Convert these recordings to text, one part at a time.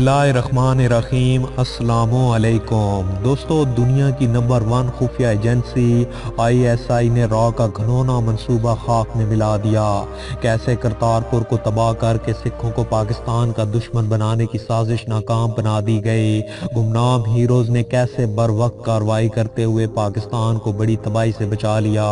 बिस्मिल्लाहिर्रहमानिर्रहीम। अस्सलामुअलैकुम दोस्तों, दुनिया की नंबर 1 खुफिया एजेंसी ISI ने रॉ का घनौना मंसूबा खाक में मिला दिया। कैसे करतारपुर को तबाह करके सिखों को पाकिस्तान का दुश्मन बनाने की साजिश नाकाम बना दी गई। गुमनाम हीरोज ने कैसे बर वक्त कार्रवाई करते हुए पाकिस्तान को बड़ी तबाही से बचा लिया,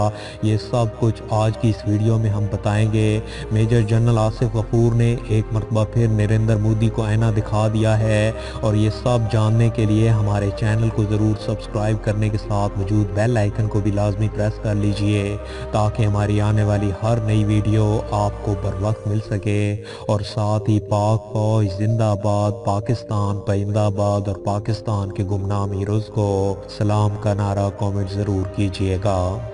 ये सब कुछ आज की इस वीडियो में हम बताएंगे। मेजर जनरल आसिफ गफूर ने एक मरतबा फिर नरेंद्र मोदी को आईना दिखा दिया है, और ये सब जानने के लिए हमारे चैनल को ज़रूर सब्सक्राइब करने के साथ मौजूद बेल आइकन को भी लाजमी प्रेस कर लीजिए, ताकि हमारी आने वाली हर नई वीडियो आपको बर वक्त मिल सके। और साथ ही पाक फौज जिंदाबाद, पाकिस्तान पाइंदाबाद और पाकिस्तान के गुमनाम हीरोज़ को सलाम का नारा कमेंट ज़रूर कीजिएगा।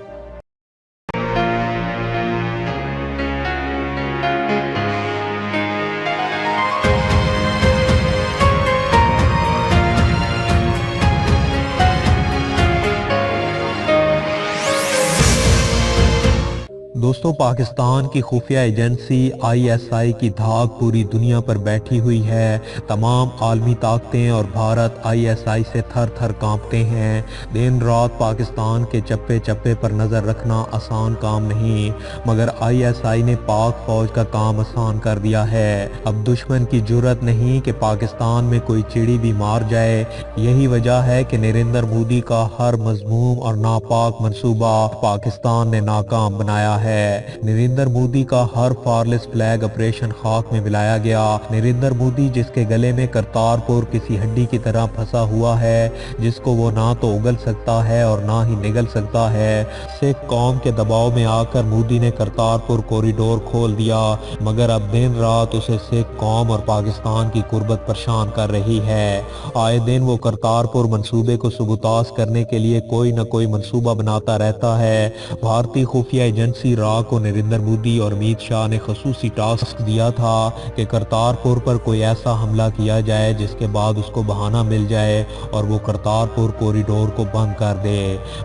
दोस्तों, पाकिस्तान की खुफिया एजेंसी ISI की धाक पूरी दुनिया पर बैठी हुई है। तमाम आलमी ताकतें और भारत ISI से थर थर कांपते हैं। दिन रात पाकिस्तान के चप्पे चप्पे पर नज़र रखना आसान काम नहीं, मगर ISI ने पाक फौज का काम आसान कर दिया है। अब दुश्मन की जुर्रत नहीं कि पाकिस्तान में कोई चिड़ी भी मार जाए। यही वजह है कि नरेंद्र मोदी का हर मजमूम और नापाक मंसूबा पाकिस्तान ने नाकाम बनाया है। नरेंद्र मोदी का हर फारलेस फ्लैग ऑपरेशन खाक में मिलाया गया। नरेंद्र मोदी जिसके गले में करतारपुर किसी हड्डी की तरह फंसा हुआ है, जिसको वो ना तो उगल सकता है और ना ही निगल सकता है। सिख कौम के दबाव में आकर मोदी ने करतारपुर कॉरिडोर खोल दिया, मगर अब दिन रात उसे सिख कौम और पाकिस्तान की कुर्बत परेशान कर रही है। आए दिन वो करतारपुर मंसूबे को सुबुतास करने के लिए कोई न कोई मंसूबा बनाता रहता है। भारतीय खुफिया एजेंसी रॉ को नरेंद्र मोदी और अमित शाह ने खसूसी टास्क दिया था कि करतारपुर पर कोई ऐसा हमला किया जाए जिसके बाद उसको बहाना मिल जाए और वो करतारपुर कॉरिडोर को बंद कर दे।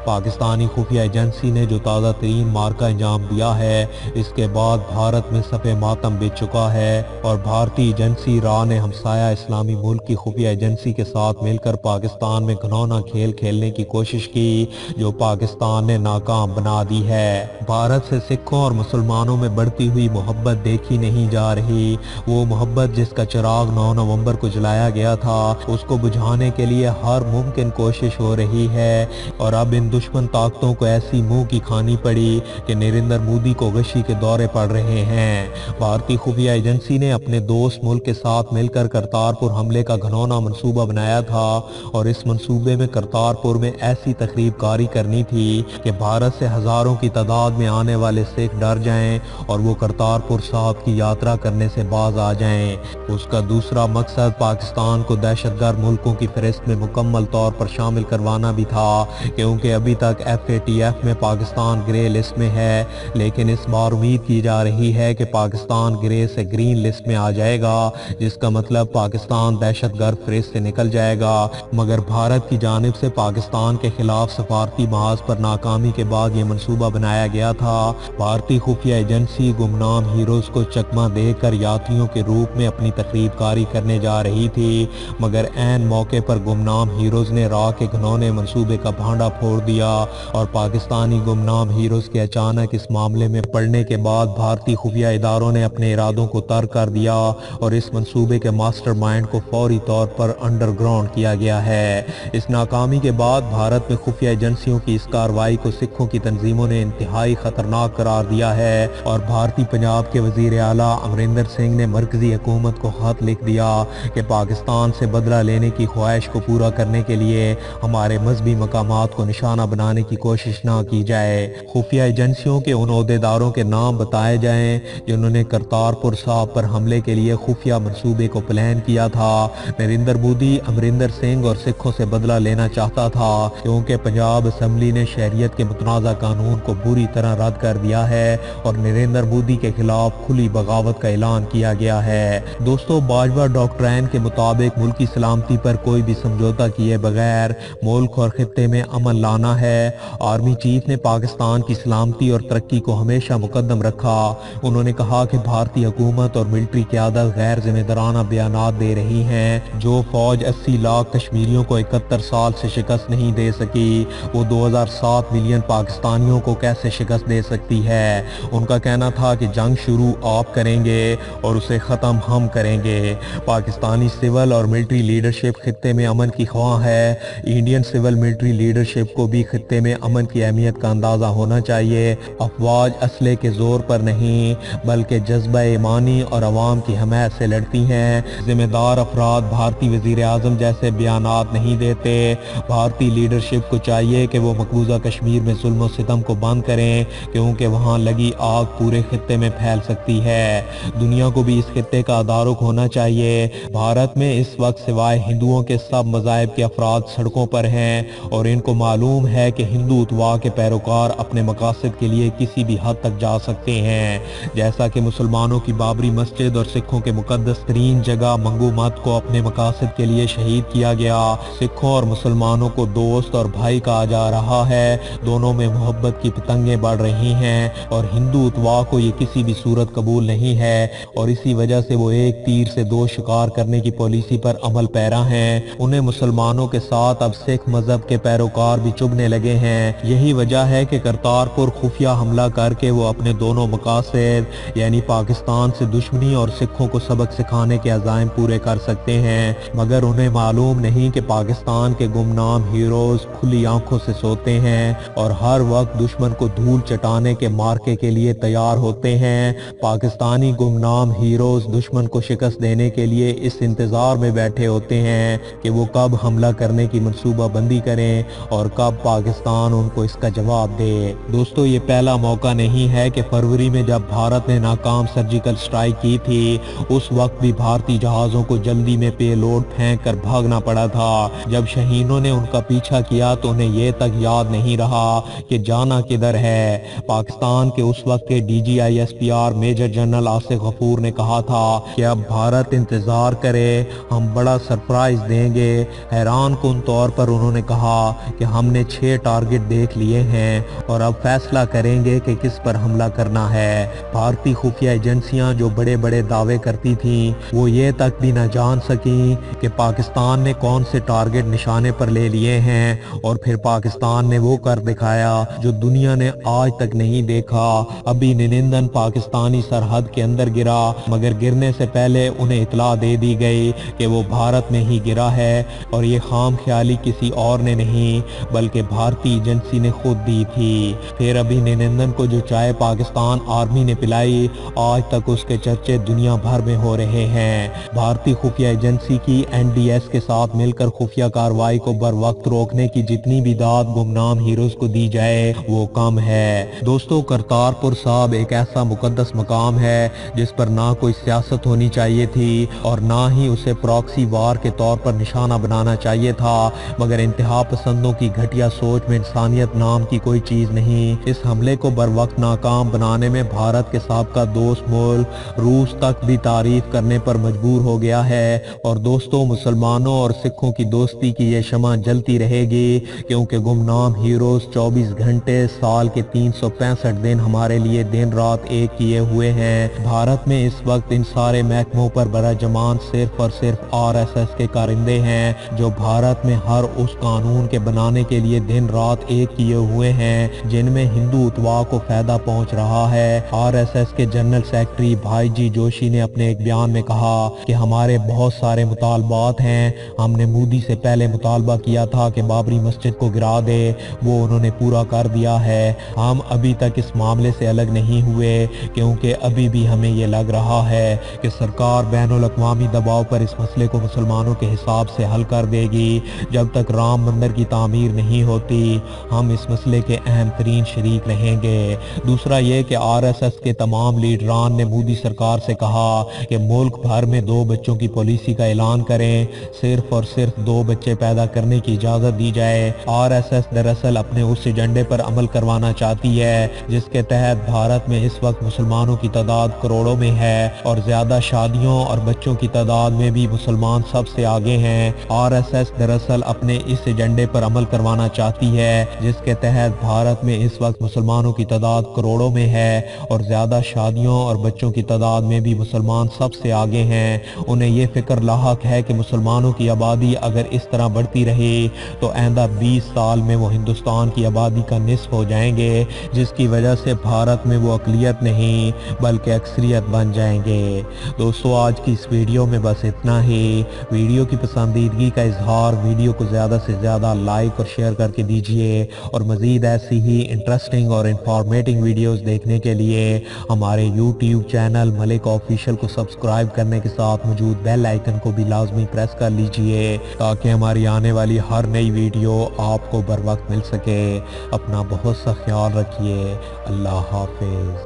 पाकिस्तानी खुफिया एजेंसी ने जो ताज़ा तरीन मार्का अंजाम दिया है, इसके बाद भारत में सफ़े मातम बिछ चुका है, और भारतीय एजेंसी रॉ ने हमसाया इस्लामी मुल्क की खुफिया एजेंसी के साथ मिलकर पाकिस्तान में घिनौना खेल खेलने की कोशिश की, जो पाकिस्तान ने नाकाम बना दी है। भारत से सिखों और मुसलमानों में बढ़ती हुई मोहब्बत देखी नहीं जा रही। वो मोहब्बत जिसका चिराग 9 नवंबर को जलाया गया था, उसको बुझाने के लिए हर मुमकिन कोशिश हो रही है। और अब इन दुश्मन ताकतों को ऐसी मुंह की खानी पड़ी कि नरेंद्र मोदी को गशी के दौरे पड़ रहे हैं। भारतीय खुफिया एजेंसी ने अपने दोस्त मुल्क के साथ मिलकर करतारपुर हमले का घनौना मंसूबा बनाया था, और इस मंसूबे में करतारपुर में ऐसी तकरीब कारी करनी थी कि भारत से हजारों की तादाद में आने वाले सिख डर जाएं और वो करतारपुर साहब की यात्रा करने से बाज आ जाएं। उसका दूसरा मकसद पाकिस्तान को दहशतगर्द मुल्कों की फहरिस्त में मुकम्मल तौर पर शामिल करवाना भी था, क्योंकि अभी तक FATF में पाकिस्तान ग्रे लिस्ट में है, लेकिन इस बार उम्मीद की जा रही है कि पाकिस्तान ग्रे से ग्रीन लिस्ट में आ जाएगा, जिसका मतलब पाकिस्तान दहशतगर्द फहरिस्त से निकल जाएगा। मगर भारत की जानिब से पाकिस्तान के खिलाफ सफारती महाज पर नाकामी के बाद ये मंसूबा बनाया गया था। भारतीय खुफिया एजेंसी गुमनाम हीरोज को चकमा देकर यात्रियों के रूप में अपनी तकरीबकारी करने जा रही थी, मगर ऐन मौके पर गुमनाम हीरोज ने रॉ के घनौने मंसूबे का भांडा फोड़ दिया, और पाकिस्तानी गुमनाम हीरोज के अचानक इस मामले में पड़ने के बाद भारतीय खुफिया इदारों ने अपने इरादों को तर्क कर दिया, और इस मंसूबे के मास्टरमाइंड को फौरी तौर पर अंडरग्राउंड किया गया है। इस नाकामी के बाद भारत में खुफिया एजेंसियों की इस कार्रवाई को सिखों की तंजीमों ने इंतहाई खतरनाक करार दिया है, और भारतीय पंजाब के वजीर आला अमरिंदर सिंह ने मरकजी हुकूमत को खत लिख दिया कि पाकिस्तान से बदला लेने की ख्वाहिश को पूरा करने के लिए हमारे मजहबी मकामात को निशाना बनाने की कोशिश ना की जाए। खुफिया एजेंसियों के उन ओहदेदारों के नाम बताए जाएं जिन्होंने करतारपुर साहब पर हमले के लिए खुफिया मंसूबे को प्लान किया था। नरेंद्र मोदी अमरिंदर सिंह और सिखों से बदला लेना चाहता था, क्योंकि पंजाब असम्बली ने शहरियत के मुतनाज़ा कानून को बुरी तरह रद्द कर दिया गया है और नरेंद्र मोदी के खिलाफ खुली बगावत का ऐलान किया गया है। दोस्तों, बाजवा डॉक्ट्राइन के मुताबिक मुल्की सलामती पर कोई भी समझौता किए बगैर मुल्क और खित्ते में अमन लाना है। आर्मी चीफ ने पाकिस्तान की सलामती और तरक्की को हमेशा मुकद्दम रखा। उन्होंने कहा कि भारतीय हुकूमत और मिलिट्री क़यादत गैर जिम्मेदाराना बयानात दे रही हैं। जो फौज 80 लाख कश्मीरियों को 71 साल से शिकस्त नहीं दे सकी, वो 2007 मिलियन पाकिस्तानियों को कैसे शिकस्त दे सकती है। उनका कहना था कि जंग शुरू आप करेंगे और उसे ख़त्म हम करेंगे। पाकिस्तानी सिविल और मिलिट्री लीडरशिप खित्ते में अमन की ख्वाह है। इंडियन सिविल मिलिट्री लीडरशिप को भी खित्ते में अमन की अहमियत का अंदाज़ा होना चाहिए। अफवाज असले के जोर पर नहीं बल्कि जज्बा ईमानी और अवाम की हमायत से लड़ती हैं। जिम्मेदार अफराद भारतीय वज़ीर आज़म जैसे बयानात नहीं देते। भारतीय लीडरशिप को चाहिए कि वो मकबूजा कश्मीर में जुल्म सितम को बंद करें, क्योंकि वहाँ लगी आग पूरे खित्ते में फैल सकती है। दुनिया को भी इस खित्ते का तदारुक होना चाहिए। भारत में इस वक्त सिवाय हिंदुओं के सब मज़ाहिब के अफराद सड़कों पर हैं और इनको मालूम है कि हिंदुत्वा के पैरोकार अपने मकासद के लिए किसी भी हद तक जा सकते हैं। जैसा कि मुसलमानों की बाबरी मस्जिद और सिखों के मुकद्दस तरीन जगह मंगू मत को अपने मकासद के लिए शहीद किया गया, सिखों और मुसलमानों को दोस्त और भाई कहा जा रहा है। दोनों में मोहब्बत की पतंगें बढ़ रही हैं और हिंदुत्वा को ये किसी भी सूरत कबूल नहीं है और इसी वजह से वो एक तीर से दो शिकार करने की पॉलिसी पर अमल पैरा हैं। उन्हें मुसलमानों के साथ अब सिख मजहब के पैरोकार भी चुभने लगे हैं। यही वजह है कि करतारपुर खुफिया हमला करके वो अपने दोनों मकासद यानी पाकिस्तान से दुश्मनी और सिखों को सबक सिखाने के अज़ाइम पूरे कर सकते हैं, मगर उन्हें मालूम नहीं कि पाकिस्तान के गुमनाम हीरोज खुली आंखों से सोते हैं और हर वक्त दुश्मन को धूल चटाने के मार्के के लिए तैयार होते हैं। पाकिस्तानी गुमनाम हीरोज दुश्मन को शिकस्त देने के लिए इस इंतजार में बैठे होते हैं कि वो कब हमला करने की मंसूबा बंदी करें और कब पाकिस्तान उनको इसका जवाब दे। दोस्तों, ये पहला मौका नहीं है कि फरवरी में जब भारत ने नाकाम सर्जिकल स्ट्राइक की थी, उस वक्त भी भारतीय जहाज़ों को जल्दी में पेलोड फेंक कर भागना पड़ा था। जब शहीनों ने उनका पीछा किया तो उन्हें ये तक याद नहीं रहा कि जाना किधर है। पाकिस्तान के उस वक्त के DGISPR major general Asif Ghafoor ने कहा था कि अब भारत इंतजार करे, हम बड़ा सरप्राइज देंगे। हैरान कुन तौर पर उन्होंने कहा कि हमने 6 टारगेट देख लिए हैं और अब फैसला करेंगे कि किस पर हमला करना है। भारतीय खुफिया एजेंसियां जो बड़े बड़े दावे करती थीं, वो ये तक भी न जान सकी कि पाकिस्तान ने कौन से टारगेट निशाने पर ले लिए हैं और फिर पाकिस्तान ने वो कर दिखाया जो दुनिया ने आज तक नहीं देखा। अभी निनिंदन पाकिस्तानी सरहद के अंदर गिरा, मगर गिरने से पहले उन्हें इतला दे दी गई कि वो भारत में ही गिरा है और ये खाम ख्याली किसी और ने नहीं बल्कि भारतीय एजेंसी ने खुद दी थी। फिर अभी निनिंदन को जो चाय पाकिस्तान आर्मी ने पिलाई, आज तक उसके चर्चे दुनिया भर में हो रहे हैं। भारतीय खुफिया एजेंसी की NDS के साथ मिलकर खुफिया कार्रवाई को बर वक्त रोकने की जितनी भी दाद गुमनाम हीरोज को दी जाए वो कम है। दोस्तों, करतारपुर साहब एक ऐसा मुकद्दस मकाम है जिस पर ना कोई सियासत होनी चाहिए थी और ना ही उसे प्रॉक्सी वार के तौर पर निशाना बनाना चाहिए था, मगर इंतहा पसंदों की घटिया सोच में इंसानियत नाम की कोई चीज नहीं। इस हमले को बर वक्त नाकाम बनाने में भारत के साबका दोस्त मुल्क रूस तक भी तारीफ करने पर मजबूर हो गया है। और दोस्तों, मुसलमानों और सिखों की दोस्ती की ये शमा जलती रहेगी, क्योंकि गुमनाम हीरोज 24 घंटे साल के 365 दिन हमारे लिए दिन रात एक किए हुए हैं। भारत में इस वक्त इन सारे महकमों पर बराजमान सिर्फ और सिर्फ RSS के कारिंदे हैं जो भारत में हर उस कानून के बनाने के लिए दिन रात एक किए हुए हैं जिनमें हिंदुत्वा को फायदा पहुंच रहा है। RSS के जनरल सेक्रेटरी भाई जी जोशी ने अपने एक बयान में कहा कि हमारे बहुत सारे मुतालबात हैं। हमने मोदी से पहले मुतालबा किया था कि बाबरी मस्जिद को गिरा दे, वो उन्होंने पूरा कर दिया है। हम अभी तक इस मामले से अलग नहीं हुए क्योंकि अभी भी हमें ये लग रहा है कि सरकार बैनुल-अक़वामी दबाव पर इस मसले को मुसलमानों के हिसाब से हल कर देगी। जब तक राम मंदिर की तामीर नहीं होती, हम इस मसले के अहम तरीन शरीक रहेंगे। दूसरा ये कि RSS के तमाम लीडरान ने मोदी सरकार से कहा कि मुल्क भर में 2 बच्चों की पॉलिसी का ऐलान करें, सिर्फ और सिर्फ 2 बच्चे पैदा करने की इजाज़त दी जाए। RSS दरअसल अपने उस एजेंडे पर अमल करवाना चाहती है जिसके तहत भारत में इस वक्त मुसलमानों की तादाद करोड़ों में है और ज़्यादा शादियों और बच्चों की तादाद में भी मुसलमान सबसे आगे हैं। आरएसएस दरअसल अपने इस एजेंडे पर अमल करवाना चाहती है जिसके तहत भारत में इस वक्त मुसलमानों की तादाद करोड़ों में है और ज़्यादा शादियों और बच्चों की तादाद में भी मुसलमान सबसे आगे हैं। उन्हें ये फिक्र लाहक है कि मुसलमानों की आबादी अगर इस तरह बढ़ती रही तो आइंदा 20 साल में वो हिंदुस्तान की आबादी का निस्फ हो जाएंगे, जिसकी वजह से भारत में वो अक़लियत नहीं बल्कि अक्सरियत बन जाएंगे। दोस्तों आज की इस वीडियो में बस इतना ही। वीडियो की पसंदीदगी का इजहार, वीडियो को ज़्यादा से ज़्यादा लाइक और शेयर करके दीजिए और मज़ीद ऐसी ही इंटरेस्टिंग और इंफॉर्मेटिव वीडियोस देखने के लिए हमारे यूट्यूब चैनल मलिक ऑफिशियल को सब्सक्राइब करने के साथ मौजूद बेल आइकन को भी लाजमी प्रेस कर लीजिए ताकि हमारी आने वाली हर नई वीडियो आपको बर वक्त मिल सके। अपना बहुत सा ख्याल रखिए। अल्लाह हाफिज़।